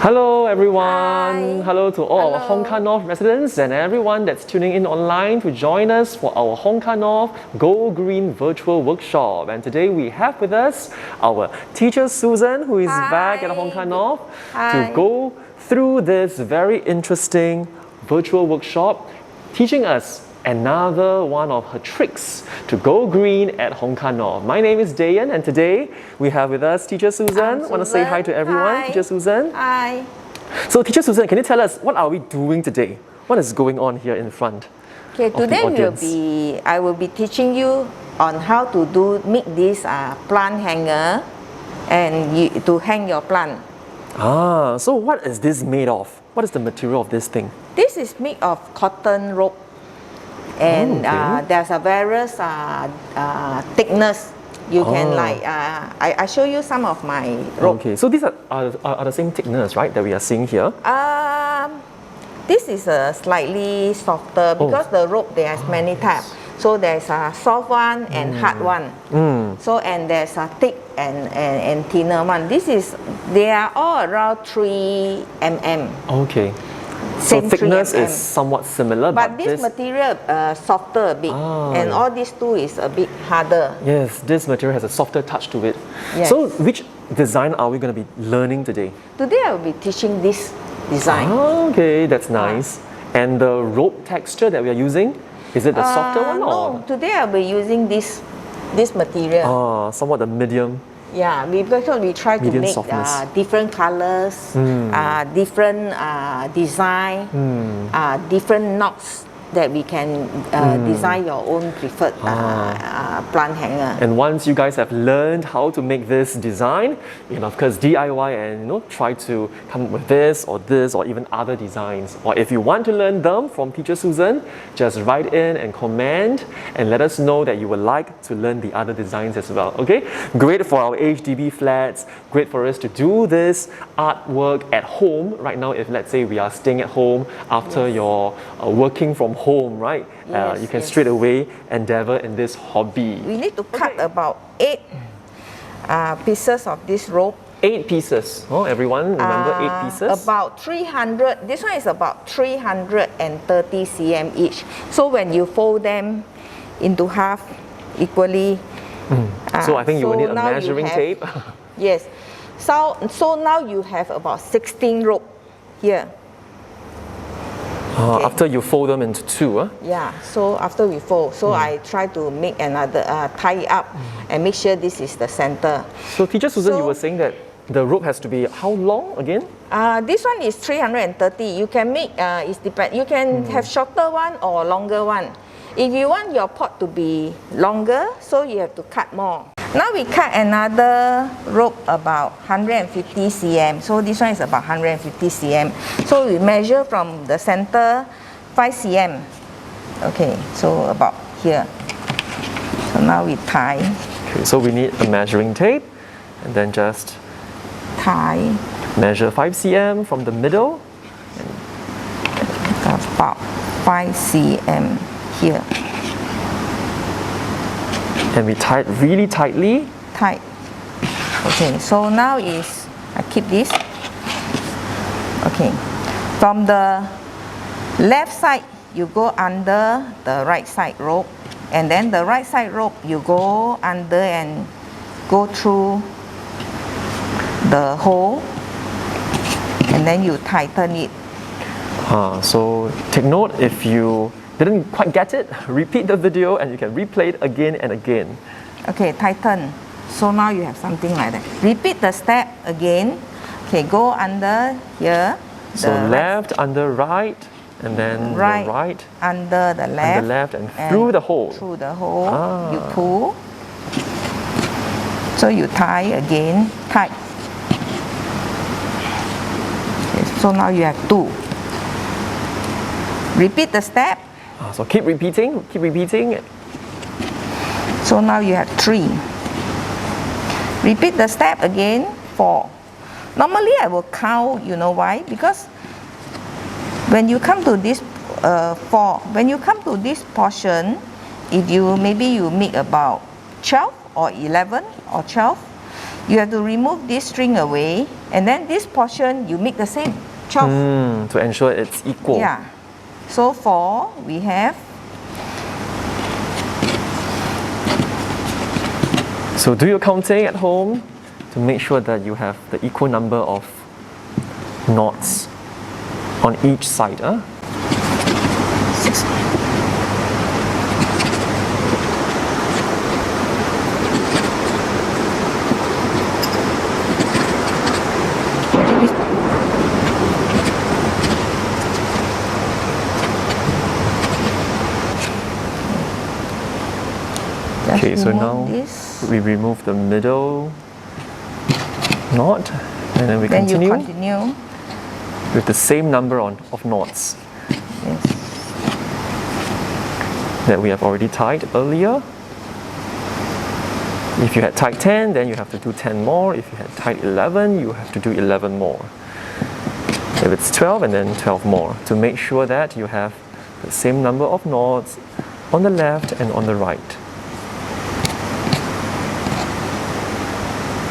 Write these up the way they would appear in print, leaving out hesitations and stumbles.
Hello everyone! Hi. Hello to all our Hello. Hong Kong North residents and everyone that's tuning in online to join us for our Hong Kong North Go Green Virtual Workshop. And today we have with us our teacher Susan, who is back at Hong Kong North to go through this very interesting virtual workshop, teaching us another one of her tricks to go green at Hong Kong North. My name is Dayan and today we have with us teacher Susan. Want to say hi to everyone? Hi. Teacher Susan. Hi. So teacher Susan, can you tell us what are we doing today? What is going on here in front? Okay, of the today audience? I will be teaching you on how to make this plant hanger and to hang your plant. So what is this made of? What is the material of this thing? This is made of cotton rope, and there's a various thickness. You can I show you some of my rope. Okay, so these are the same thickness, right, that we are seeing here? This is a slightly softer because the rope there's many types. So there's a soft one and hard one. So and there's a thick and thinner one. They are all around 3 mm. Okay. Same so thickness 3 mm. is somewhat similar, but this material softer a bit, and all these two is a bit harder. Yes, this material has a softer touch to it. Yes. So which design are we going to be learning today? Today I will be teaching this design. Okay, that's nice. And the rope texture that we are using, is it the softer one? No, today I'll be using this material. Somewhat the medium. Yeah, because we try to Medium make softness. different colors, different design, different knots that we can design your own preferred plant hanger. And once you guys have learned how to make this design, you can of course DIY and try to come up with this or even other designs. Or if you want to learn them from teacher Susan, just write in and comment and let us know that you would like to learn the other designs as well. Okay, great for our HDB flats, great for us to do this artwork at home right now. If let's say we are staying at home after your working from home, right? You can straight away endeavor in this hobby. We need to cut about 8 pieces of this rope. 8 pieces. Oh, everyone remember 8 pieces? About 300. This one is about 330 cm each. So when you fold them into half equally. So I think you will need a measuring tape. Yes. So now you have about 16 rope here. After you fold them into 2, Yeah, so after we fold, I try to make another, tie it up and make sure this is the center. So teacher Susan, you were saying that the rope has to be how long again? This one is 330. You can make, you can have shorter one or longer one. If you want your pot to be longer, so you have to cut more. Now we cut another rope about 150 cm. So this one is about 150 cm. So we measure from the center 5 cm. Okay, so about here. So now we tie. Okay, so we need a measuring tape and then just Tie. Measure 5 cm from the middle. About 5 cm here. And we tie it really tightly. Tight. Okay, so now I keep this. Okay, from the left side you go under the right side rope, and then the right side rope you go under and go through the hole, and then you tighten it. So take note, if you didn't quite get it, repeat the video and you can replay it again and again. Okay, tighten. So now you have something like that. Repeat the step again. Okay, go under here. So left under right, and then right, the right under the left, under left and through the hole. Through the hole, you pull. So you tie again, tight. Okay, so now you have 2. Repeat the step. So keep repeating, keep repeating. So now you have 3. Repeat the step again, 4. Normally I will count, you know why? Because when you come to this 4, when you come to this portion, if you maybe you make about 12 or 11 or 12, you have to remove this string away, and then this portion you make the same 12. To ensure it's equal. Yeah. So 4 we have. So do your counting at home to make sure that you have the equal number of knots on each side. 6. Okay, so now this. we remove the middle knot, and then we Then continue, you continue. with the same number of knots Yes. that we have already tied earlier. If you had tied 10, then you have to do 10 more. If you had tied 11, you have to do 11 more. If it's 12, and then 12 more, to make sure that you have the same number of knots on the left and on the right.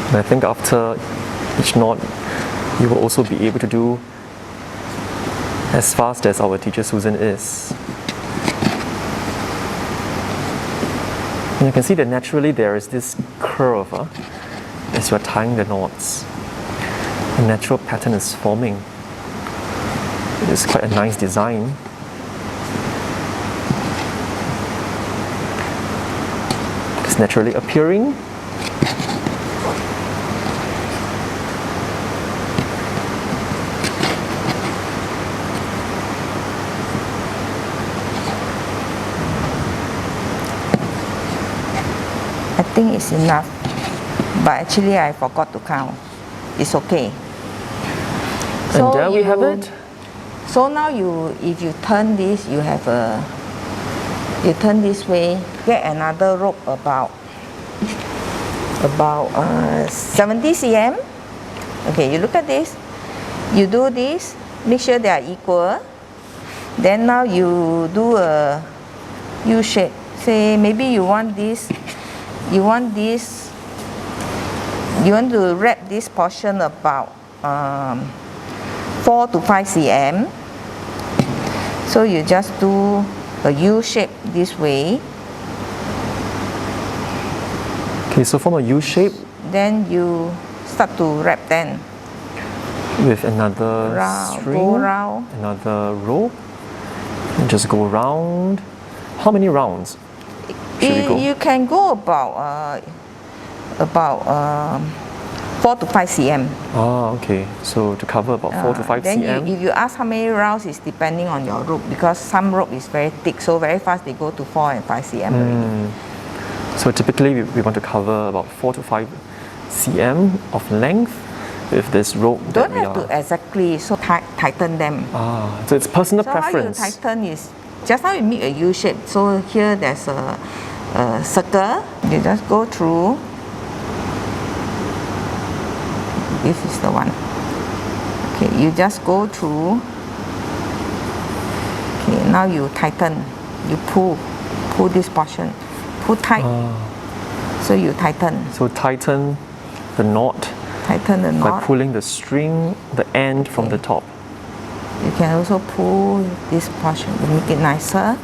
And I think after each knot, you will also be able to do as fast as our teacher Susan is. And you can see that naturally there is this curve as you are tying the knots. A natural pattern is forming. It is quite a nice design. It's naturally appearing. I think it's enough, but actually I forgot to count. It's okay. And there we have it. So now if you turn this, you turn this way, get another rope about 70 cm. Okay, you look at this. You do this, make sure they are equal. Then now you do a U shape. Say maybe you want to wrap this portion about 4 to 5 cm. So you just do a U shape this way. Okay, so from a U shape, then you start to wrap then. With another string, go round. another rope, and just go round. How many rounds should we go? You can go about 4 to 5 cm. Ah, okay. So to cover about 4 to 5 then cm. if you ask how many rounds, it's depending on your rope, because some rope is very thick, so very fast they go to 4 and 5 cm already. So typically we want to cover about 4 to 5 cm of length with this rope. Don't have to exactly, so tighten them. Ah, so it's personal So preference. how you tighten is, just now you make a U shape, so here there's a circle. You just go through. This is the one. Okay, you just go through. Okay, now you tighten. You pull this portion. Pull tight. So you tighten. So tighten the knot Tighten the by knot. pulling the string, the end from the top. You can also pull this portion to make it nicer.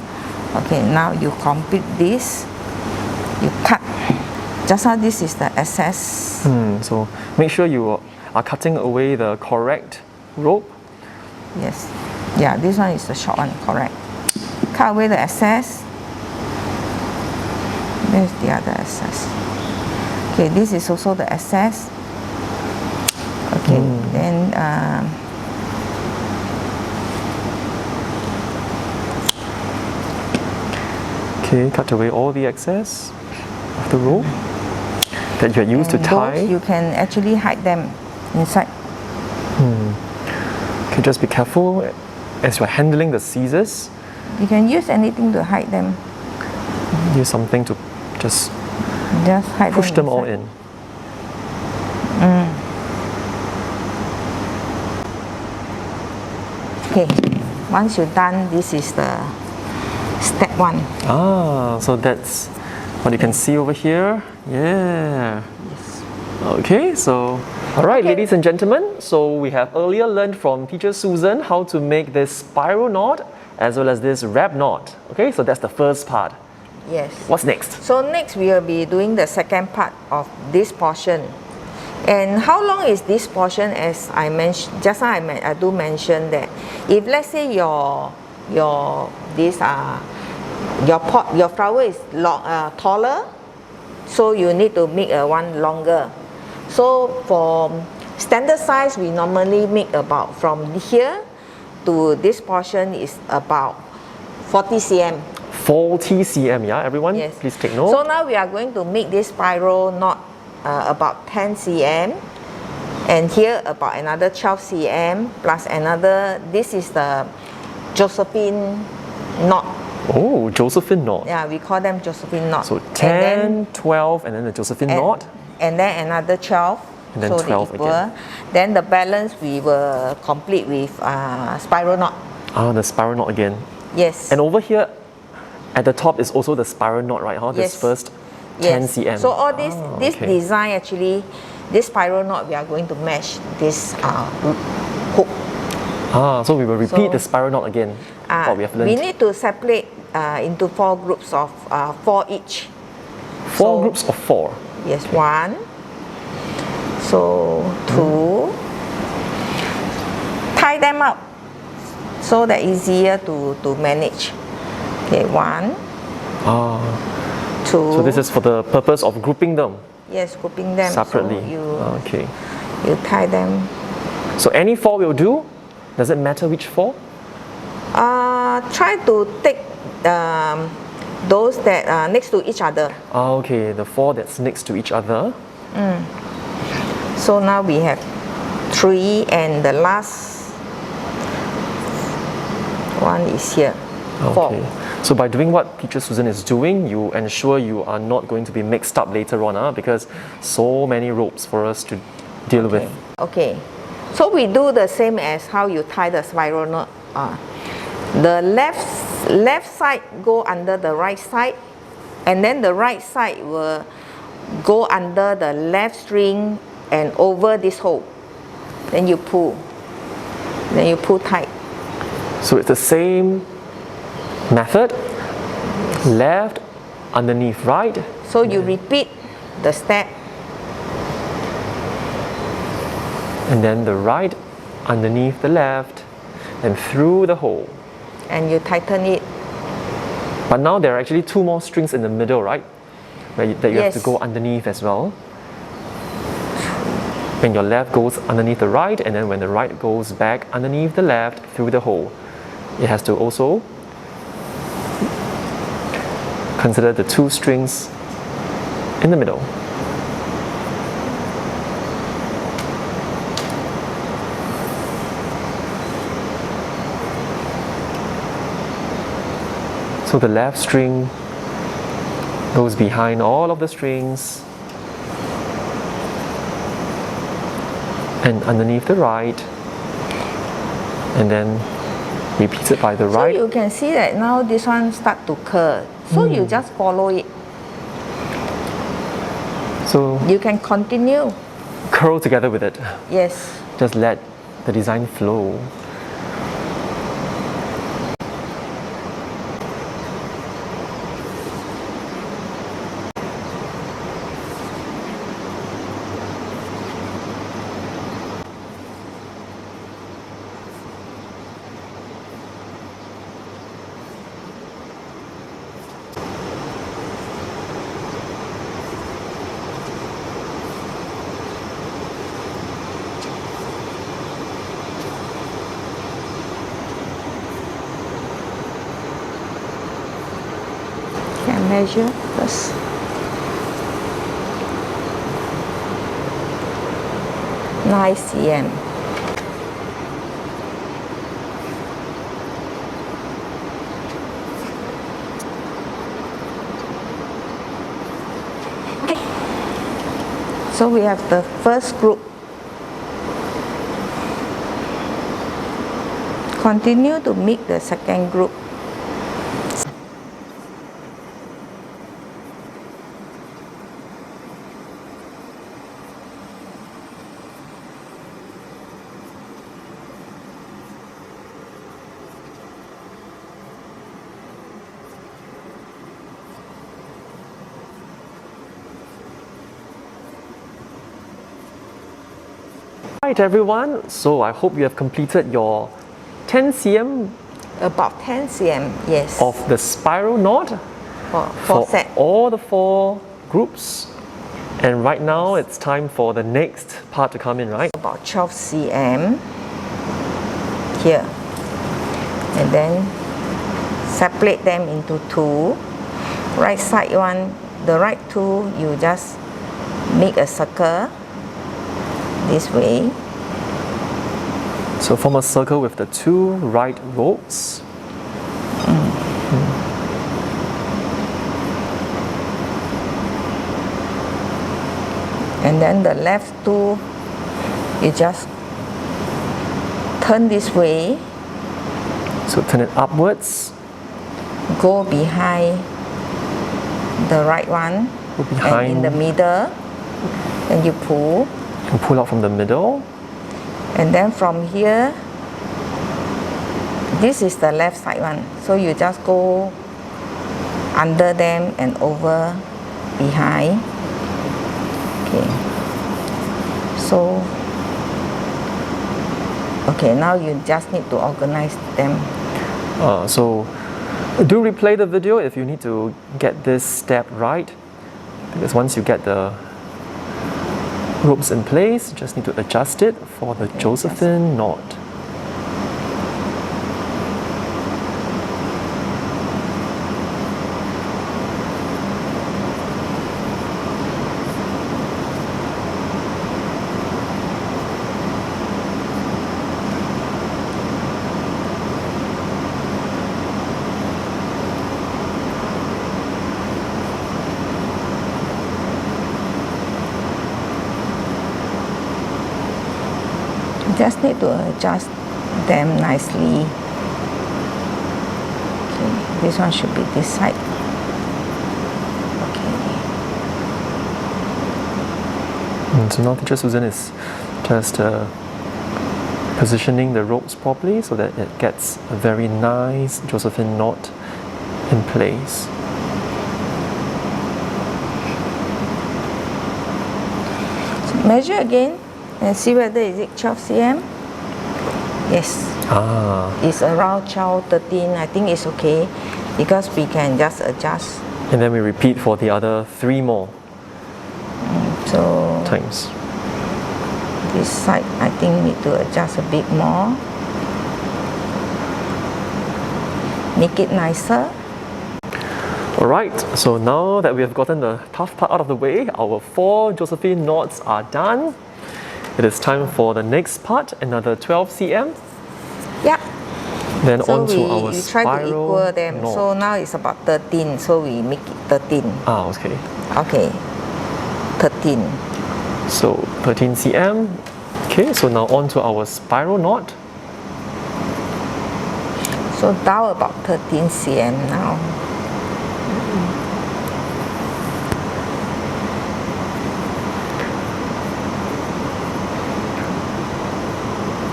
Okay, now you complete this. You cut. Just now this is the excess. So make sure you are cutting away the correct rope. Yes. Yeah, this one is the short one, correct. Cut away the excess. There's the other excess. Okay, this is also the excess. Okay, then Okay, cut away all the excess of the rope that you had used to tie. those you can actually hide them inside. Okay, just be careful as you're handling the scissors. You can use anything to hide them. Use something to just Hide push them all inside. in. Okay, once you're done, this is the step one. Ah, so that's what you can see over here. Yeah. Okay, so alright, ladies and gentlemen, so we have earlier learned from teacher Susan how to make this spiral knot as well as this wrap knot. Okay, so that's the first part. Yes. What's next? So next we will be doing the second part of this portion. And how long is this portion? As I mentioned just now, I do mention that if let's say your flower is taller, so you need to make one longer. So for standard size, we normally make about from here to this portion is about 40 cm. 40 cm, yeah, everyone? Yes. Please take note. So now we are going to make this spiral knot about 10 cm, and here about another 12 cm plus another. This is the Josephine knot. Oh, Josephine knot. Yeah, we call them Josephine knot. So 10, 12, and then the Josephine knot. And then another 12. And then so 12 equal. again. Then the balance we will complete with spiral knot. Ah, the spiral knot again. Yes. And over here at the top is also the spiral knot, right? Huh? This Yes. first 10 cm. So all this okay. design actually, this spiral knot we are going to mesh this hook. Ah, so we will repeat So, the spiral knot again. What we have learned. We need to separate into 4 groups of 4 each. 4 groups of 4. Yes, 1. So 2. Tie them up so that easier to manage. Okay, 1. Ah, 2. so this is for the purpose of grouping them Yes, grouping them. separately. So Okay. you tie them. So any 4 will do? Does it matter which 4? Try to take those that are next to each other. Ah, okay, the 4 that's next to each other. So now we have 3, and the last one is here. 4. Okay. So by doing what teacher Susan is doing, you ensure you are not going to be mixed up later on, because so many ropes for us to deal with. Okay. So we do the same as how you tie the spiral knot. The left side go under the right side, and then the right side will go under the left string and over this hole. Then you pull. Then you pull tight. So it's the same method, left, underneath right. So you repeat the step. And then the right, underneath the left, and through the hole. And you tighten it. But now there are actually 2 more strings in the middle, right? That you have to Yes. go underneath as well. When your left goes underneath the right, and then when the right goes back underneath the left through the hole, it has to also consider the 2 strings in the middle. So the left string goes behind all of the strings and underneath the right, and then repeated by the right. So you can see that now this one start to curl. So you just follow it. So You can continue. curl together with it. Yes. Just let the design flow. Can measure first. Nice cm. So we have the first group. Continue to make the second group. Right, everyone, so I hope you have completed your 10 cm About 10 cm, yes. of the spiral knot for set. all the 4 groups. And right now it's time for the next part to come in, right? About 12 cm here. And then separate them into 2. Right side one, the right 2, you just make a circle this way. So form a circle with the 2 right ropes. And then the left 2, you just turn this way, So turn it upwards. go behind the right one, Go and in behind. the middle, and you pull. And pull out from the middle. And then from here, this is the left side one. So you just go under them and over behind. Okay. So, okay, now you just need to organize them. So do replay the video if you need to get this step right. Because once you get the ropes in place, you just need to adjust it for the Josephine knot. Just need to adjust them nicely. Okay, this one should be this side. Okay. And so now Teacher Susan is just positioning the ropes properly so that it gets a very nice Josephine knot in place. So measure again and see whether is it 12 cm. Yes. It's around 12, 13. I think it's okay because we can just adjust. And then we repeat for the other 3 more So times. this side, I think need to adjust a bit more. Make it nicer. Alright, so now that we have gotten the tough part out of the way, our 4 Josephine knots are done. It is time for the next part, another 12 cm. Yeah. Then So onto our we try to spiral equal them. knot. So now it's about 13. So we make it 13. Okay. Okay. 13. So 13 cm. Okay, so now onto our spiral knot. So down about 13 cm now.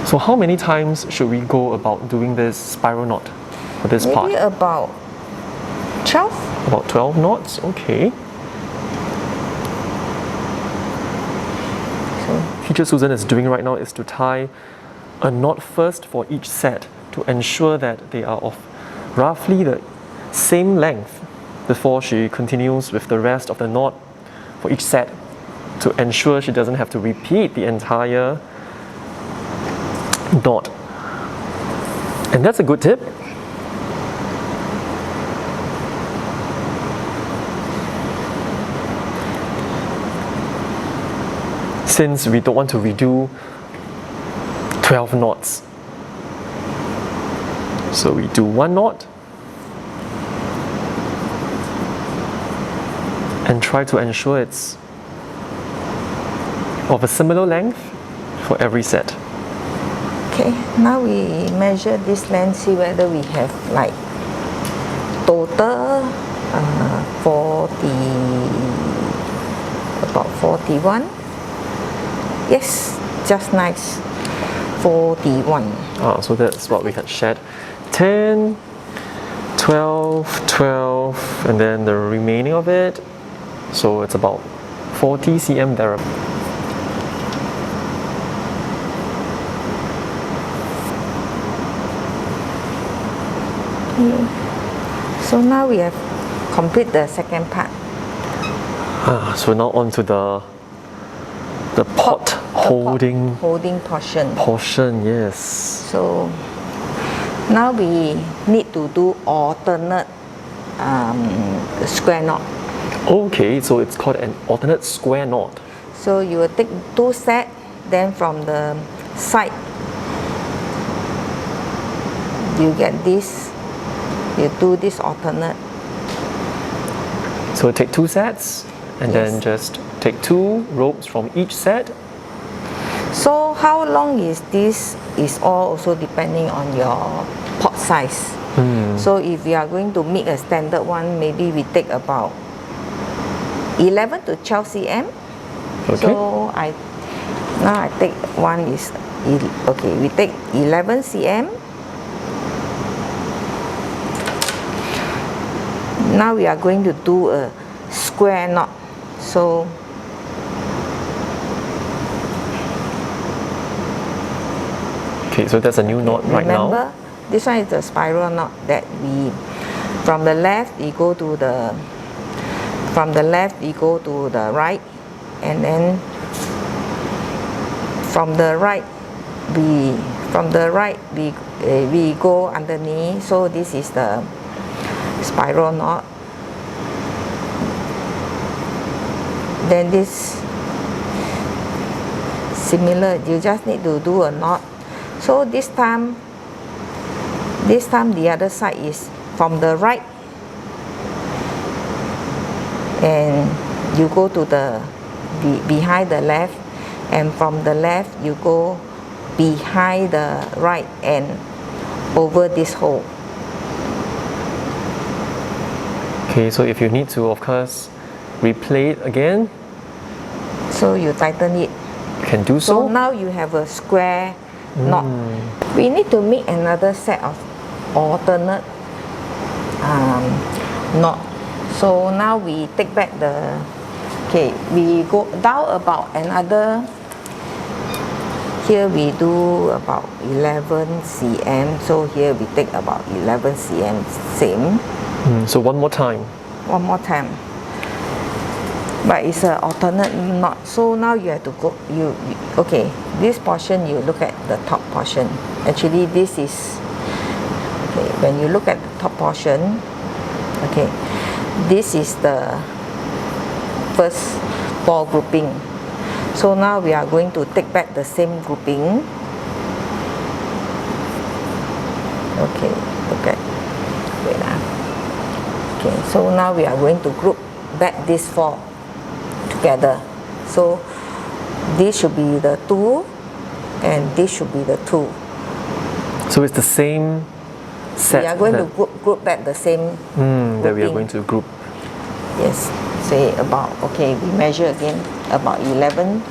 So how many times should we go about doing this spiral knot for this part? Maybe about 12. About 12 knots, okay. So Teacher Susan is doing right now is to tie a knot first for each set to ensure that they are of roughly the same length before she continues with the rest of the knot for each set to ensure she doesn't have to repeat the entire knot. And that's a good tip. Since we don't want to redo 12 knots. So we do 1 knot and try to ensure it's of a similar length for every set. okay, now we measure this length, see whether we have like total 41. Yes, just nice. 41. So that's what we had shared. 10, 12, 12, and then the remaining of it. So it's about 40 cm there. Okay. So now we have complete the second part. So now on to the pot holding portion. Yes. So now we need to do alternate square knot. Okay, so it's called an alternate square knot. So you will take 2 sets, then from the side you get this, you do this alternate. So take 2 sets and then just take 2 ropes from each set. So how long is this is all also depending on your pot size. So if you are going to make a standard one, maybe we take about 11 to 12 cm. Okay. So now I take one is, okay, we take 11 cm. Now we are going to do a square knot. So okay, so that's a new knot right now. Remember, this one is the spiral knot that we, from the left we go to the, from the left we go to the right, and then from the right we go underneath. So this is the spiral knot. Then this similar, you just need to do a knot. So this time the other side is from the right, and you go to the behind the left, and from the left you go behind the right and over this hole. Okay, so if you need to, of course, replay it again, so you tighten it. you can do so. So now you have a square knot. We need to make another set of alternate knot. So now we take back the, okay, we go down about another, here we do about 11 cm, so here we take about 11 cm, same. So one more time. One more time. But it's an alternate knot. So now you have to go, okay, this portion you look at the top portion. Actually this is, okay, when you look at the top portion, okay, this is the first 4 grouping. So now we are going to take back the same grouping. Okay, look at, wait now. Okay, so now we are going to group back these 4 together. So this should be the 2 and this should be the 2. So it's the same set. We are going to group back the same that we are going to group. Yes, say about, okay, we measure again about 11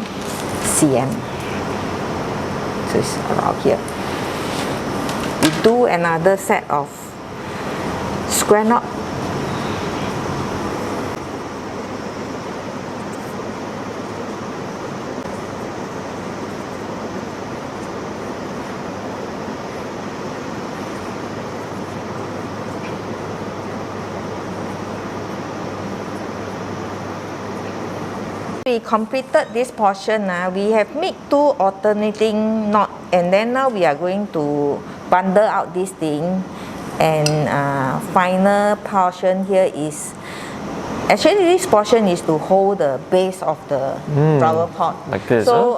cm. So it's around here. We do another set of square knot. We completed this portion. We have made 2 alternating knots, and then now we are going to bundle out this thing, and final portion here is, actually this portion is to hold the base of the flower pot. Like this. So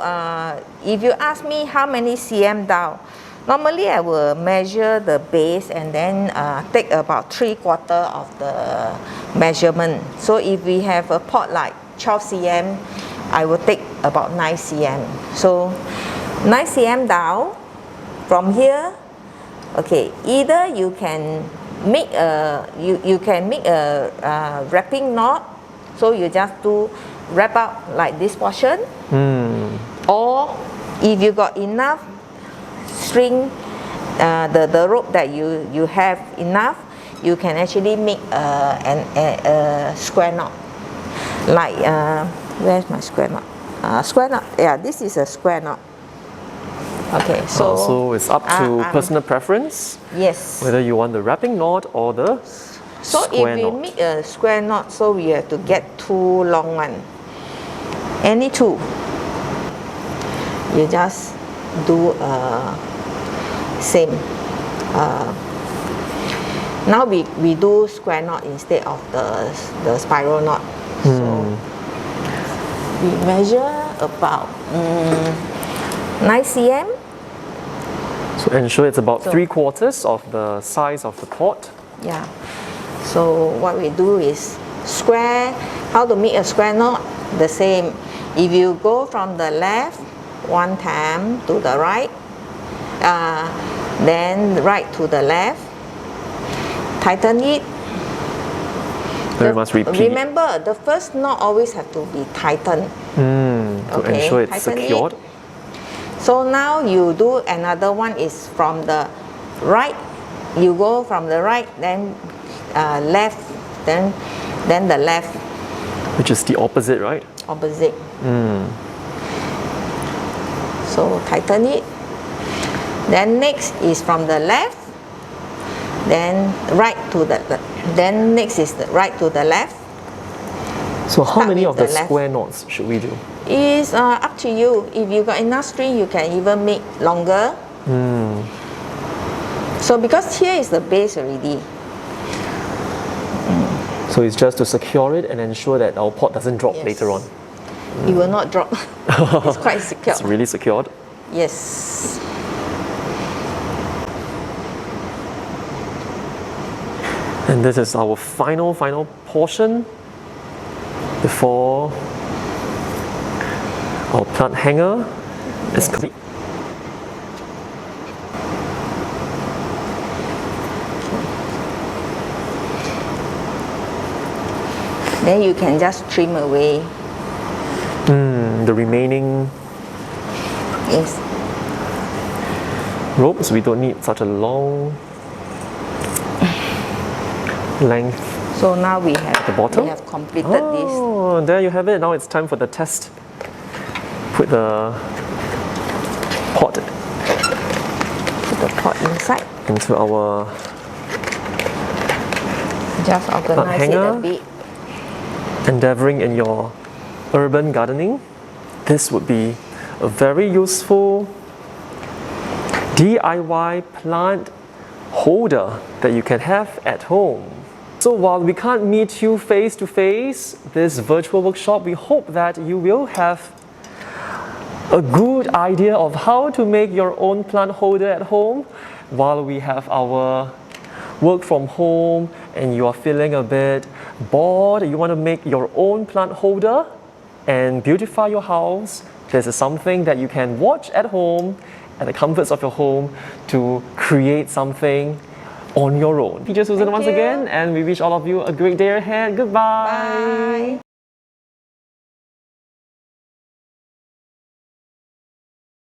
if you ask me how many cm down, normally I will measure the base and then take about 3/4 of the measurement. So if we have a pot like 12 cm, I will take about 9 cm. So 9 cm down from here. Okay, either you can make a wrapping knot. So you just do wrap up like this portion. Or if you got enough string, the rope that you have enough, you can actually make a square knot. Like, where's my square knot? Square knot, yeah, this is a square knot. Okay, so, So it's up to personal preference, yes. whether you want the wrapping knot or the So square if we knot. make a square knot, so we have to get 2 long one. Any 2. You just do same. Now we do square knot instead of the spiral knot. So we measure about 9 cm. So ensure it's about 3/4 of the size of the pot. Yeah. So what we do is square. How to make a square knot? The same. If you go from the left 1 time to the right, then right to the left, tighten it. Then we must repeat. Remember, the first knot always have to be tightened. To ensure it's tighten secured. it. So now you do another one is from the right. You go from the right, then left, then the left. Which is the opposite, right? Opposite. So tighten it. Then next is from the left. Then right to the. Then next is the right to the left. So how Start many with of the the left. square knots should we do? Is up to you. If you got enough string, you can even make longer. So because here is the base already. So it's just to secure it and ensure that our pot doesn't drop Yes. later on. It will not drop. It's quite secure. It's really secured. Yes. And this is our final portion before our plant hanger is complete. Then you can just trim away. The remaining Yes. ropes, we don't need such a long length. So now we have The bottom? we have completed this. Oh, there you have it. Now it's time for the test. Put the pot Put the pot inside. into our Just organize it hanger. a bit. endeavoring in your urban gardening. This would be a very useful DIY plant holder that you can have at home. So while we can't meet you face to face, this virtual workshop, we hope that you will have a good idea of how to make your own plant holder at home while we have our work from home and you are feeling a bit bored, you want to make your own plant holder and beautify your house. This is something that you can watch at home at the comforts of your home to create something on your own. Teacher Susan Thank once you. again, and we wish all of you a great day ahead. Goodbye. Bye.